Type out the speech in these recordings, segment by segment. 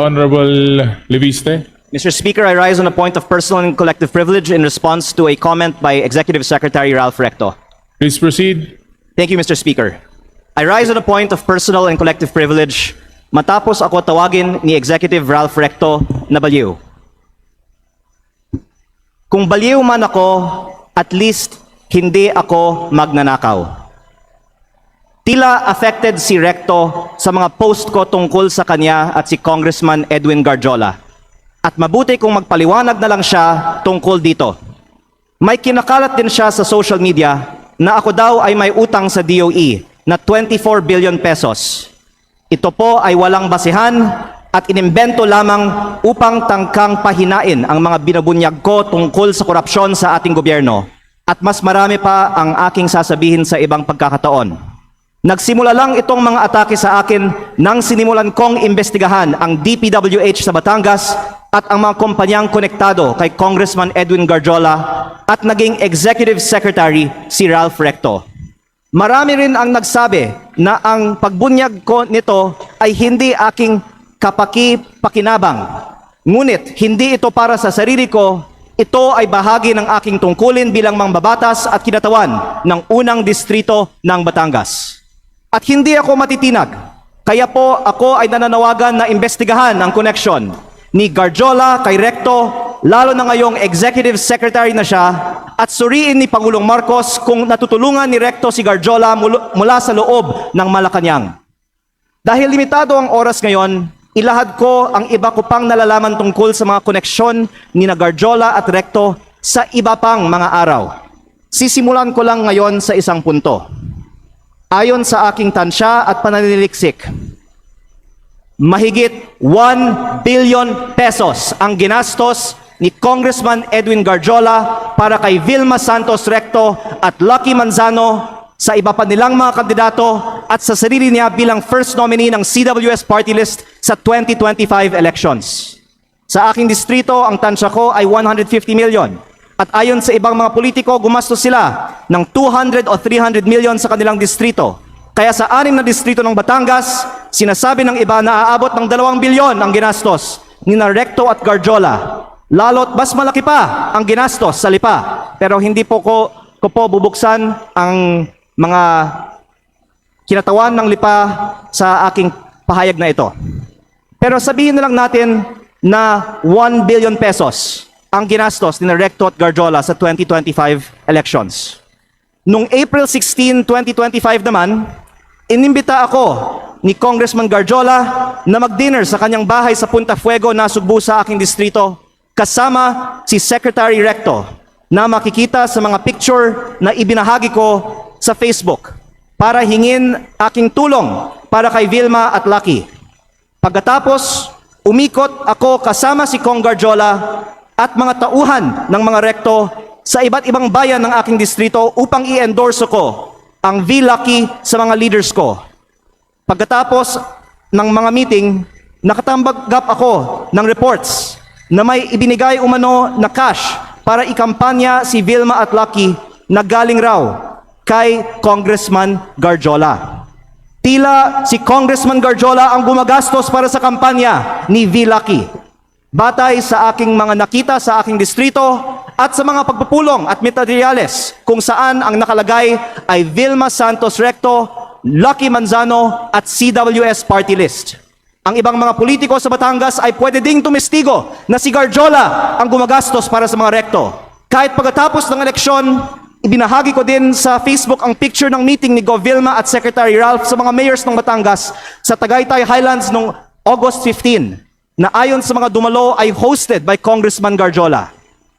Honorable Leviste. Mr. Speaker, I rise on a point of personal and collective privilege in response to a comment by Executive Secretary Ralph Recto. Please proceed. Thank you, Mr. Speaker. I rise on a point of personal and collective privilege matapos ako tawagin ni Executive Ralph Recto na baliw. Kung baliw man ako, at least hindi ako magnanakaw. Tila affected si Recto sa mga post ko tungkol sa kanya at si Congressman Edwin Garjola. At mabuti kung magpaliwanag na lang siya tungkol dito. May kinakalat din siya sa social media na ako daw ay may utang sa DOE na 24 billion pesos. Ito po ay walang basehan at inimbento lamang upang tangkang pahinain ang mga binabunyag ko tungkol sa korupsyon sa ating gobyerno. At mas marami pa ang aking sasabihin sa ibang pagkakataon. Nagsimula lang itong mga atake sa akin nang sinimulan kong imbestigahan ang DPWH sa Batangas at ang mga kumpanyang konektado kay Congressman Edwin Garjola at naging Executive Secretary si Ralph Recto. Marami rin ang nagsabi na ang pagbunyag ko nito ay hindi aking kapaki-pakinabang. Ngunit hindi ito para sa sarili ko, ito ay bahagi ng aking tungkulin bilang mambabatas at kinatawan ng unang distrito ng Batangas. At hindi ako matitinag, kaya po ako ay nananawagan na imbestigahan ang koneksyon ni Garjola kay Recto, lalo na ngayong Executive Secretary na siya, at suriin ni Pangulong Marcos kung natutulungan ni Recto si Garjola mula sa loob ng Malacanang. Dahil limitado ang oras ngayon, ilahad ko ang iba ko pang nalalaman tungkol sa mga koneksyon ni Garjola at Recto sa iba pang mga araw. Sisimulan ko lang ngayon sa isang punto. Ayon sa aking tansya at pananiliksik, mahigit 1 billion pesos ang ginastos ni Congressman Edwin Garjola para kay Vilma Santos Recto at Lucky Manzano sa iba pa nilang mga kandidato at sa sarili niya bilang first nominee ng CWS party list sa 2025 elections. Sa aking distrito, ang tansya ko ay 150 million. At ayon sa ibang mga politiko, gumastos sila ng 200 o 300 million sa kanilang distrito. Kaya sa 6 na distrito ng Batangas, sinasabi ng iba na aabot ng 2 bilyon ang ginastos ni Recto at Garjola. Lalo't mas malaki pa ang ginastos sa Lipa. Pero hindi po ko bubuksan ang mga kinatawan ng Lipa sa aking pahayag na ito. Pero sabihin na lang natin na 1 billion pesos ang ginastos ni Recto at Garjola sa 2025 elections. Noong April 16, 2025 naman, inimbita ako ni Congressman Garjola na mag-dinner sa kanyang bahay sa Punta Fuego na Sugbo sa aking distrito kasama si Secretary Recto na makikita sa mga picture na ibinahagi ko sa Facebook para hingin aking tulong para kay Vilma at Lucky. Pagkatapos, umikot ako kasama si Cong Garjola at mga tauhan ng mga Recto sa iba't ibang bayan ng aking distrito upang i-endorse ko ang V-Lucky sa mga leaders ko. Pagkatapos ng mga meeting, nakatanggap ako ng reports na may ibinigay umano na cash para ikampanya si Vilma at Lucky na galing raw kay Congressman Garjola. Tila si Congressman Garjola ang gumagastos para sa kampanya ni V-Lucky. Batay sa aking mga nakita sa aking distrito at sa mga pagpupulong at materyales kung saan ang nakalagay ay Vilma Santos Recto, Lucky Manzano at CWS party list. Ang ibang mga politiko sa Batangas ay pwede ding tumestigo na si Garjola ang gumagastos para sa mga Recto. Kahit pagkatapos ng eleksyon, ibinahagi ko din sa Facebook ang picture ng meeting ni Gov. Vilma at Secretary Ralph sa mga mayors ng Batangas sa Tagaytay Highlands noong August 15. Na ayon sa mga dumalo ay hosted by Congressman Garjola.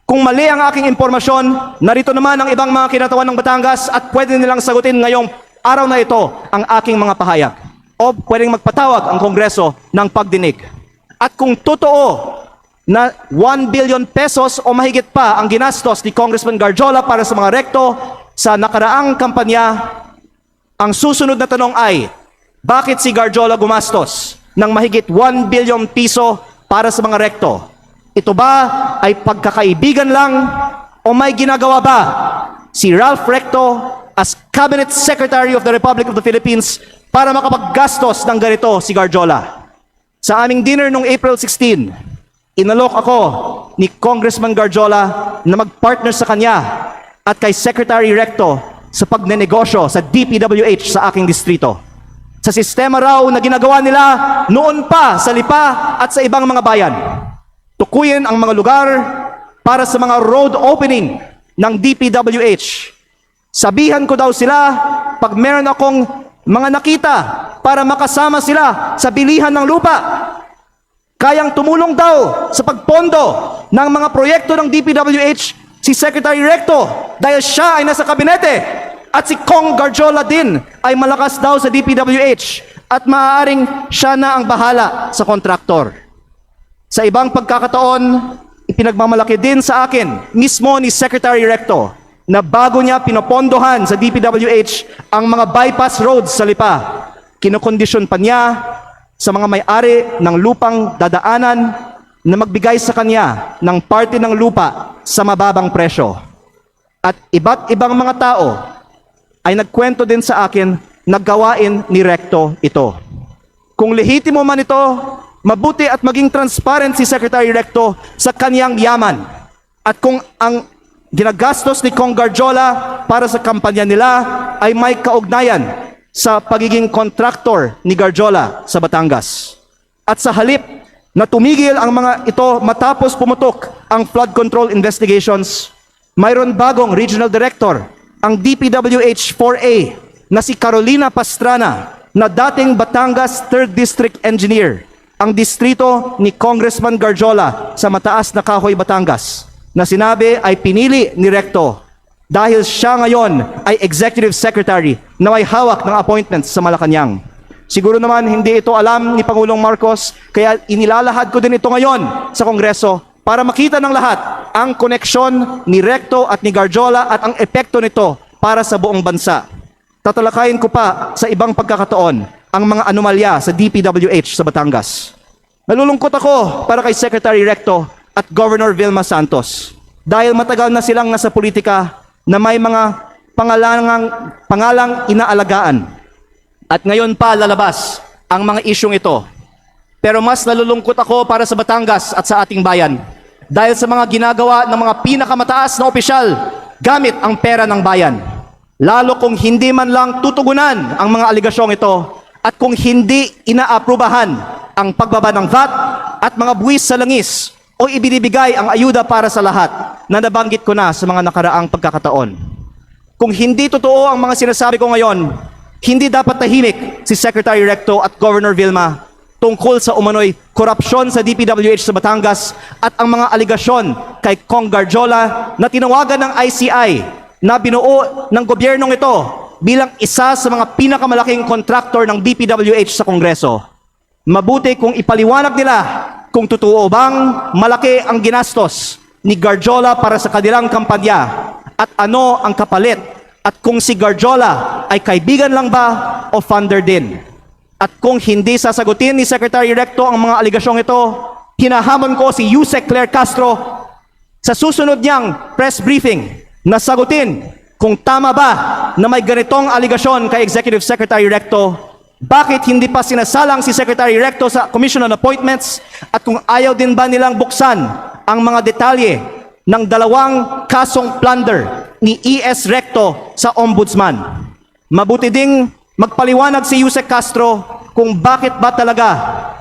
Kung mali ang aking impormasyon, narito naman ang ibang mga kinatawan ng Batangas at pwede nilang sagutin ngayong araw na ito ang aking mga pahayag. O pwedeng magpatawag ang Kongreso ng pagdinig. At kung totoo na 1 billion pesos o mahigit pa ang ginastos ni Congressman Garjola para sa mga Recto sa nakaraang kampanya, ang susunod na tanong ay, bakit si Garjola gumastos ng mahigit 1 billion piso para sa mga Recto? Ito ba ay pagkakaibigan lang o may ginagawa ba si Ralph Recto as Cabinet Secretary of the Republic of the Philippines para makapaggastos ng ganito si Garjola? Sa aming dinner noong April 16, inalok ako ni Congressman Garjola na mag-partner sa kanya at kay Secretary Recto sa pagnenegosyo sa DPWH sa aking distrito. Sa sistema raw na ginagawa nila noon pa sa Lipa at sa ibang mga bayan. Tukuyin ang mga lugar para sa mga road opening ng DPWH. Sabihan ko daw sila pag meron akong mga nakita para makasama sila sa bilihan ng lupa. Kayang tumulong daw sa pagpondo ng mga proyekto ng DPWH si Secretary Recto dahil siya ay nasa kabinete. At si Cong Garjola din ay malakas daw sa DPWH at maaaring siya na ang bahala sa kontraktor. Sa ibang pagkakataon, ipinagmamalaki din sa akin mismo ni Secretary Recto na bago niya pinopondohan sa DPWH ang mga bypass roads sa Lipa, kinokondisyon pa niya sa mga may-ari ng lupang dadaanan na magbigay sa kanya ng parte ng lupa sa mababang presyo. At iba't ibang mga tao ay nagkwento din sa akin na gawain ni Recto ito. Kung lehitimo man ito, mabuti at maging transparent si Secretary Recto sa kanyang yaman. At kung ang ginagastos ni Cong Garjola para sa kampanya nila ay may kaugnayan sa pagiging kontraktor ni Garjola sa Batangas. At sa halip na tumigil ang mga ito matapos pumutok ang flood control investigations, mayroon bagong regional director, ang DPWH 4A na si Carolina Pastrana na dating Batangas 3rd District Engineer, ang distrito ni Congressman Garjola sa Mataas na Kahoy, Batangas, na sinabi ay pinili ni Recto dahil siya ngayon ay Executive Secretary na may hawak ng appointments sa Malacanang. Siguro naman hindi ito alam ni Pangulong Marcos, kaya inilalahad ko din ito ngayon sa Kongreso para makita ng lahat ang koneksyon ni Recto at ni Garjola at ang epekto nito para sa buong bansa. Tatalakayin ko pa sa ibang pagkakataon ang mga anomalya sa DPWH sa Batangas. Nalulungkot ako para kay Secretary Recto at Governor Vilma Santos dahil matagal na silang nasa politika na may mga pangalang inaalagaan. At ngayon pa lalabas ang mga isyong ito. Pero mas nalulungkot ako para sa Batangas at sa ating bayan dahil sa mga ginagawa ng mga pinakamataas na opisyal gamit ang pera ng bayan. Lalo kung hindi man lang tutugunan ang mga aligasyong ito at kung hindi inaaprubahan ang pagbaba ng VAT at mga buwis sa langis o ibinibigay ang ayuda para sa lahat na nabanggit ko na sa mga nakaraang pagkakataon. Kung hindi totoo ang mga sinasabi ko ngayon, hindi dapat tahimik si Secretary Recto at Governor Vilma tungkol sa umano'y korupsyon sa DPWH sa Batangas at ang mga aligasyon kay Cong Garjola na tinawagan ng ICI na binuo ng gobyernong ito bilang isa sa mga pinakamalaking kontraktor ng DPWH sa Kongreso. Mabuti kung ipaliwanag nila kung totoo bang malaki ang ginastos ni Garjola para sa kanilang kampanya at ano ang kapalit at kung si Garjola ay kaibigan lang ba o funder din. At kung hindi sasagutin ni Secretary Recto ang mga aligasyong ito, hinahamon ko si Yusek Claire Castro sa susunod niyang press briefing na sagutin kung tama ba na may ganitong aligasyon kay Executive Secretary Recto, bakit hindi pa sinasalang si Secretary Recto sa Commission on Appointments at kung ayaw din ba nilang buksan ang mga detalye ng dalawang kasong plunder ni ES Recto sa Ombudsman. Mabuti ding magpaliwanag si Yusek Castro kung bakit ba talaga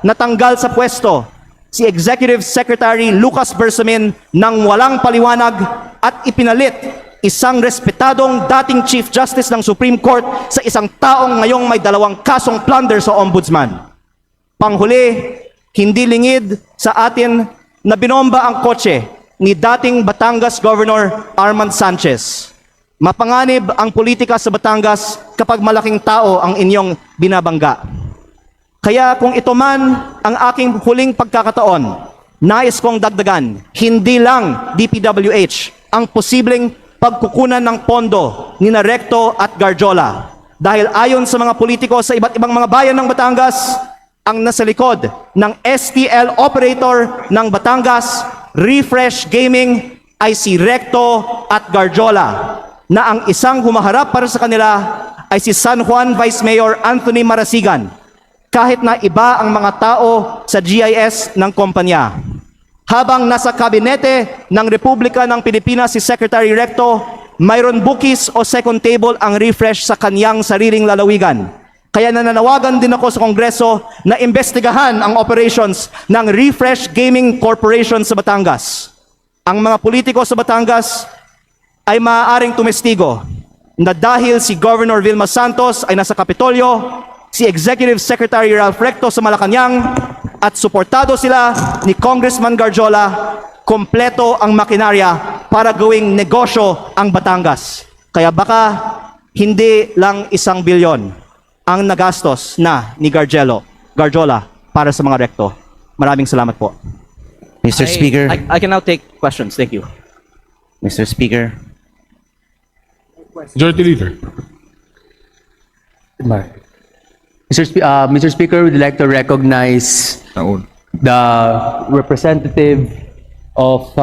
natanggal sa pwesto si Executive Secretary Lucas Bersamin nang walang paliwanag at ipinalit isang respetadong dating Chief Justice ng Supreme Court sa isang taong ngayong may dalawang kasong plunder sa Ombudsman. Panghuli, hindi lingid sa atin na binomba ang kotse ni dating Batangas Governor Armand Sanchez. Mapanganib ang politika sa Batangas kapag malaking tao ang inyong binabangga. Kaya kung ito man ang aking huling pagkakataon, nais kong dagdagan, hindi lang DPWH ang posibleng pagkukunan ng pondo ni Recto at Garjola. Dahil ayon sa mga politiko sa iba't ibang mga bayan ng Batangas, ang nasa likod ng STL operator ng Batangas, Refresh Gaming, ay si Recto at Garjola, na ang isang humaharap para sa kanila ay si San Juan Vice Mayor Anthony Marasigan kahit na iba ang mga tao sa GIS ng kumpanya. Habang nasa kabinete ng Republika ng Pilipinas si Secretary Recto, mayroon bukis o second table ang refresh sa kanyang sariling lalawigan. Kaya nananawagan din ako sa Kongreso na imbestigahan ang operations ng Refresh Gaming Corporation sa Batangas. Ang mga politiko sa Batangas ay maaaring tumestigo na dahil si Governor Vilma Santos ay nasa Kapitolyo, si Executive Secretary Ralph Recto sa Malacanang, at suportado sila ni Congressman Garjola, kompleto ang makinarya para gawing negosyo ang Batangas. Kaya baka hindi lang 1 bilyon ang nagastos na ni Garjola para sa mga Recto. Maraming salamat po. Mr. Speaker, I can now take questions. Thank you. Mr. Speaker, Majority Leader. Mr. Speaker, we'd like to recognize the representative of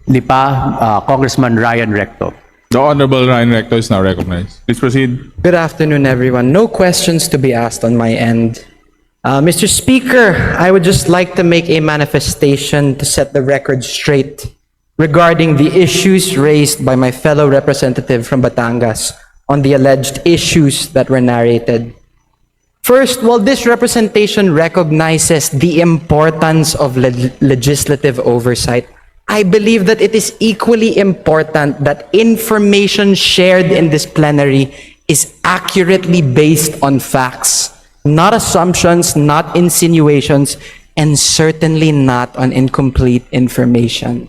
Lipa, Congressman Ryan Recto. The Honorable Ryan Recto is now recognized. Please proceed. Good afternoon, everyone. No questions to be asked on my end. Mr. Speaker, I would just like to make a manifestation to set the record straight regarding the issues raised by my fellow representative from Batangas on the alleged issues that were narrated. First, while this representation recognizes the importance of legislative oversight, I believe that it is equally important that information shared in this plenary is accurately based on facts, not assumptions, not insinuations, and certainly not on incomplete information.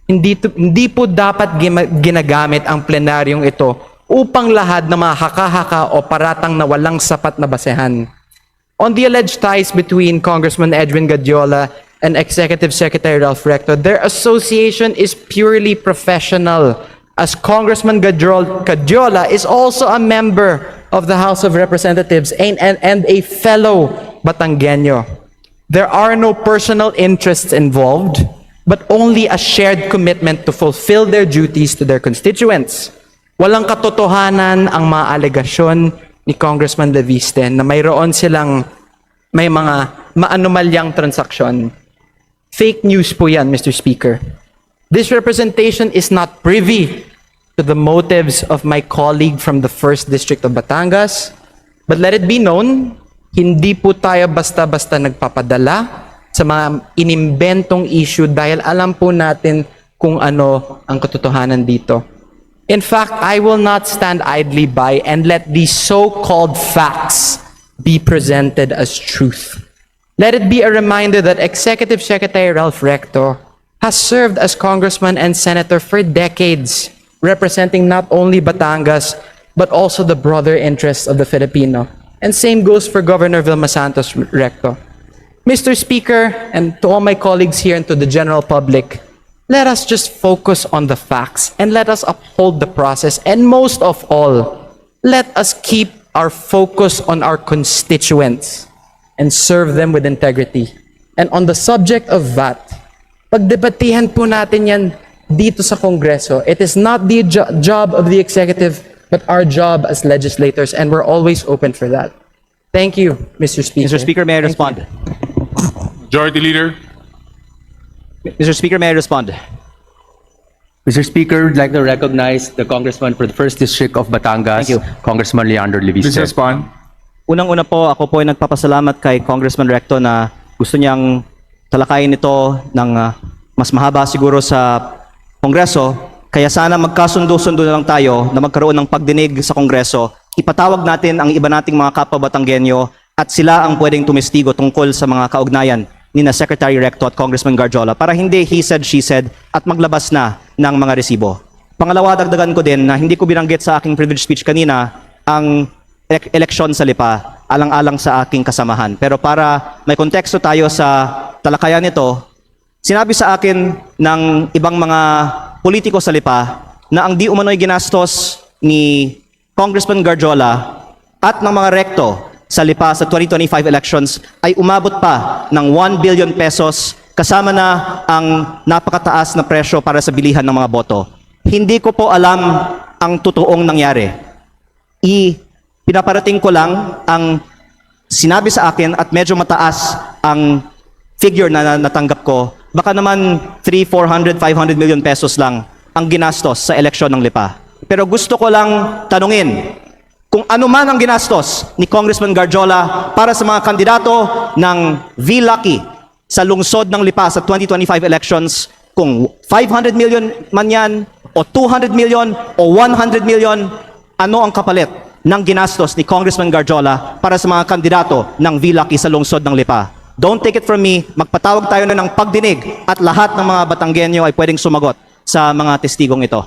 Hindi po dapat ginagamit ang plenaryong ito upang lahat na mga haka-haka o paratang na walang sapat na basehan. On the alleged ties between Congressman Edwin Gadiola and Executive Secretary Ralph Recto, their association is purely professional, as Congressman Gadiola is also a member of the House of Representatives and a fellow Batangueño. There are no personal interests involved, but only a shared commitment to fulfill their duties to their constituents. Walang katotohanan ang mga alegasyon ni Congressman Leviste na mayroon silang may mga maanomalyang transaksyon. Fake news po yan, Mr. Speaker. This representation is not privy to the motives of my colleague from the 1st District of Batangas, but let it be known, hindi po tayo basta-basta nagpapadala sa mga inimbentong issue dahil alam po natin kung ano ang katotohanan dito. In fact, I will not stand idly by and let these so-called facts be presented as truth. Let it be a reminder that Executive Secretary Ralph Recto has served as congressman and senator for decades, representing not only Batangas, but also the broader interests of the Filipino. And same goes for Governor Vilma Santos Recto. Mr. Speaker, and to all my colleagues here and to the general public, let us just focus on the facts and let us uphold the process. And most of all, let us keep our focus on our constituents and serve them with integrity. And on the subject of VAT, pagdebatihan po natin yan dito sa Kongreso. It is not the job of the executive, but our job as legislators, and we're always open for that. Thank you, Mr. Speaker. Mr. Speaker, may I Thank respond? Majority Leader. Mr. Speaker, may I respond? Mr. Speaker, I'd like to recognize the Congressman for the 1st District of Batangas, Thank you. Congressman Leandro Please Leviste. respond. Unang-una po, ako po ay nagpapasalamat kay Congressman Recto na gusto niyang talakayin ito ng mas mahaba siguro sa Kongreso. Kaya sana magkasundo-sundo na lang tayo na magkaroon ng pagdinig sa Kongreso. Ipatawag natin ang iba nating mga kapwa Batanggenyo at sila ang pwedeng tumestigo tungkol sa mga kaugnayan ni na Secretary Recto at Congressman Garjola para hindi he said, she said at maglabas na ng mga resibo. Pangalawa, dagdagan ko din na hindi ko binanggit sa aking privilege speech kanina ang eleksyon sa Lipa, alang-alang sa aking kasamahan. Pero para may konteksto tayo sa talakayan nito, sinabi sa akin ng ibang mga politiko sa Lipa na ang di umano'y ginastos ni Congressman Garjola at ng mga Recto sa Lipa sa 2025 elections ay umabot pa ng 1 billion pesos kasama na ang napakataas na presyo para sa bilihan ng mga boto. Hindi ko po alam ang totoong nangyari. Pinaparating ko lang ang sinabi sa akin at medyo mataas ang figure na natanggap ko, baka naman 300, 400, 500 million pesos lang ang ginastos sa eleksyon ng Lipa. Pero gusto ko lang tanungin kung ano man ang ginastos ni Congressman Garjola para sa mga kandidato ng V-Lucky sa lungsod ng Lipa sa 2025 elections, kung 500 million man yan, o 200 million, o 100 million, ano ang kapalit ng ginastos ni Congressman Garjola para sa mga kandidato ng V-Lucky sa lungsod ng Lipa? Don't take it from me, magpatawag tayo na ng pagdinig at lahat ng mga Batanggenyo ay pwedeng sumagot sa mga testigong ito.